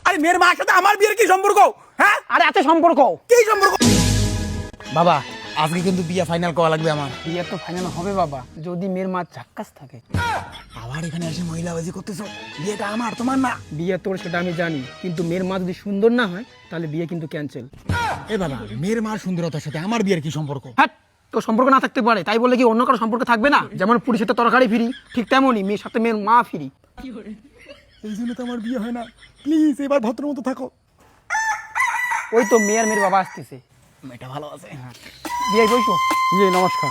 আরে মেয়ের মার সাথে আমার বিয়ের কি সম্পর্ক? হ্যাঁ আরে আছে সম্পর্ক। কি সম্পর্ক? বাবা আজকে কিন্তু বিয়ে ফাইনাল করা লাগবে আমার। বিয়ে তো ফাইনাল হবে বাবা, যদি মেয়ের মা ঝাক্কাস থাকে। আবার এখানে এসে মহিলাবাজি করতেছো? বিয়েটা আমার, তোমার না। বিয়ে তোর সেটা আমি জানি, কিন্তু মেয়ের মা যদি সুন্দর না হয় তাহলে বিয়ে কিন্তু ক্যান্সেল। এ বাবা, মেয়ের মার সুন্দরতার সাথে আমার বিয়ের কি সম্পর্ক? হ্যাঁ, তোর সম্পর্ক না থাকতে পারে তাই বলে কি অন্য কারো সম্পর্ক থাকবে না? যেমন পুরীর সাথে তরকারি ফ্রি, ঠিক তেমনই মেয়ের সাথে মেয়ের মা ফ্রি। এই জন্য তো আমার বিয়ে হয় না। প্লিজ এবার ভদ্র মতো থাকো। ওই তো মেয়ের বাবা আসতেছে। মেয়েটা ভালো আছে। বিয়ে বইসো। জি নমস্কার।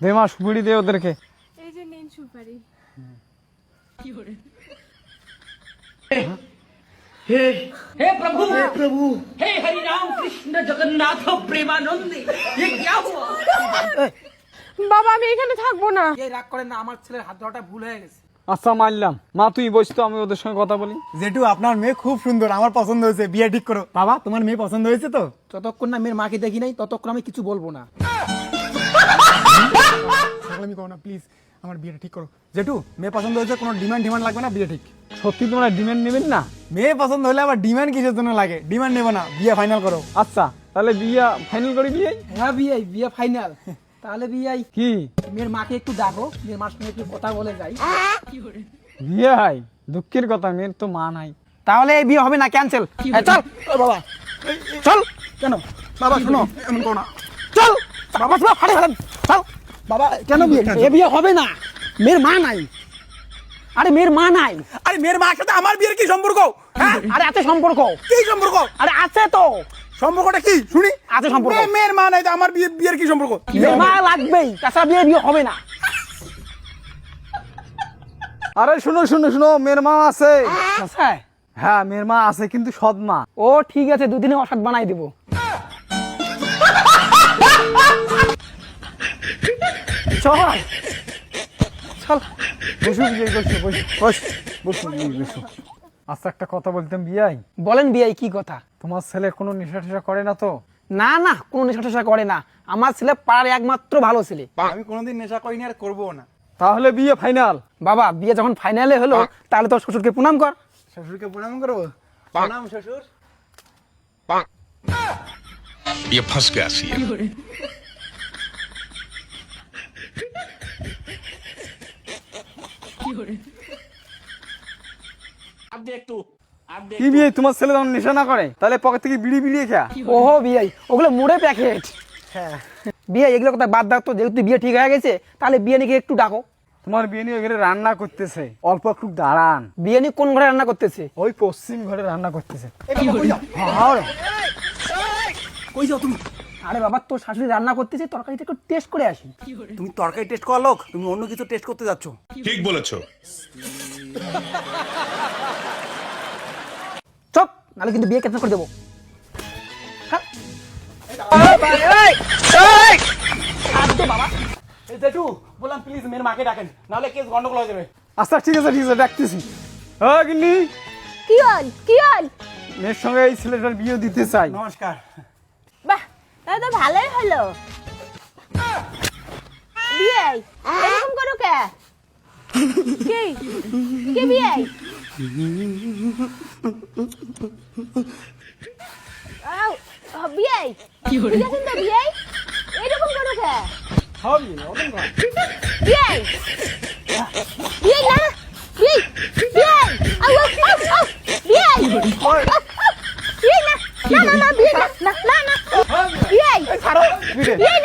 দে মা সুপুরি দে ওদেরকে। এই যে নিন সুপারি। हे प्रभु हे हरि राम कृष्ण जगन्नाथ प्रेमानंद ये क्या हुआ? বাবা আমি এখানে থাকবো না। এই রাগ করেন না, আমার ছেলের হাত ধরাটা ভুল হয়ে গেছে। আচ্ছা মানলাম, মা তুই বস তো, আমি ওদের সঙ্গে কথা বলি। জেঠু আপনার মেয়ে খুব সুন্দর, আমার পছন্দ হয়েছে, বিয়ে ঠিক করো। বাবা তোমার মেয়ে পছন্দ হয়েছে তো? যতক্ষণ না মেয়ের মাকে দেখি নাই ততক্ষণ আমি কিছু বলবো না। আমি কও না, প্লিজ আমার বিয়েটা ঠিক করো। জেঠু মেয়ে পছন্দ হয়েছে, কোনো ডিমান্ড লাগবে না, বিয়ে ঠিক। সত্যি তোমরা ডিমান্ড নেবেন না? মেয়ে পছন্দ হলে আবার ডিমান্ড কিসের জন্য লাগে? ডিমান্ড নেবো না, বিয়ে ফাইনাল করো। আচ্ছা তাহলে বিয়া ফাইনাল করি। বিয়ে হ্যাঁ বিয়ে ফাইনাল। তাহলে বিয়ে কি? মেয়ের মাকে একটু ডাকো, মেয়ের মার সঙ্গে একটু কথা বলে যাই। বিয়ে হয় দুঃখের কথা, মেয়ের তো মা নাই। তাহলে এই বিয়ে হবে না, ক্যান্সেল। চল ও বাবা চল। কেন? বাবা শোনো, এমন করো না। চল বাবা, শোনো ফাটে ফেলেন। চল বাবা কেন বিয়ে? এ বিয়ে হবে না, মেয়ের মা নাই। আরে মেয়ের মা নাই। আরে মেয়ের মার সাথে আমার বিয়ের কি সম্পর্ক? হ্যাঁ আরে আছে সম্পর্ক। কি সম্পর্ক? আরে আছে তো সম্পর্কটা কি শুনি? আছে সম্পর্ক। মেয়ের মা নাই তো আমার বিয়ের কি সম্পর্ক? মেয়ের মা লাগবেই, তাছাড়া বিয়ে হবে না। আরে শুনো শুনো শুনো, মেয়ের মা আছে। আচ্ছা হ্যাঁ মেয়ের মা আছে, কিন্তু সৎ মা। ও ঠিক আছে, দুদিনে অসৎ বানাই দিব। চল চল বসু বিয়ে করছো, বসু বস বসু বিয়ে বসু। আচ্ছা একটা কথা বলতাম, বিয়াই বলেন বিয়ে কি কথা? তোমার ছেলে কোনো নেশা টেশা করে না তো? না না, কোনো নেশা টেশা করে না। আমার ছেলে পাড়ার একমাত্র ভালো ছেলে। আমি কোনোদিন নেশা করিনি আর করবো না। তাহলে বিয়ে ফাইনাল। বাবা বিয়ে যখন ফাইনালে হলো তাহলে তোর শ্বশুরকে প্রণাম কর। শ্বশুরকে প্রণাম করবো? প্রণাম শ্বশুর। ये फंस गया सी है। কি বিয়ে, তোমার ছেলে যখন নেশা না করে তাহলে পকেট থেকে বিড়ি বিড়িয়ে খা? ওহো বিয়ে, ওগুলো মুড়ে প্যাকেট। হ্যাঁ বিয়ে এগুলো কথা বাদ দাও তো, যেহেতু বিয়ে ঠিক হয়ে গেছে তাহলে বিয়ে নিয়ে একটু ডাকো। তোমার বিয়ে নিয়ে ঘরে রান্না করতেছে, অল্প একটু দাঁড়ান। বিয়ে নিয়ে কোন ঘরে রান্না করতেছে? ওই পশ্চিম ঘরে রান্না করতেছে। কই যাও তুমি? আরে বাবা তোর শাশুড়ি রান্না করতেছে, তরকারিটা একটু টেস্ট করে আসি। তুমি তরকারি টেস্ট করা লোক, তুমি অন্য কিছু টেস্ট করতে যাচ্ছ। ठीक बोलेছো। চপ, নাহলে কিন্তু বিয়ে ক্যান্সেল করে দেবো। এই জেঠু বললাম প্লিজ মেয়ের মাকে ডাকেন, নাহলে কেস গন্ডগোল হয়ে যাবে। আচ্ছা ঠিক আছে ঠিক আছে, ডাকতেছি। গিন্নি, কি হল কি হল? মেয়ের সঙ্গে এই ছেলেটার বিয়ে দিতে চাই। নমস্কার। বাহ, তাহলে তো ভালোই হলো। বিয়ে এরকম করো কে? কি কি বিয়ে? বিয়ে কি বুঝেছেন তো? বিয়ে এরকম করো কে? হবে ওরকম কর। বিয়ে বিয়ে না বিয়ে বিয়ে আউ আউ আউ বিয়ে বিয়ে না না না বিয়ে না না না বিয়ে ছাড়ো বিয়ে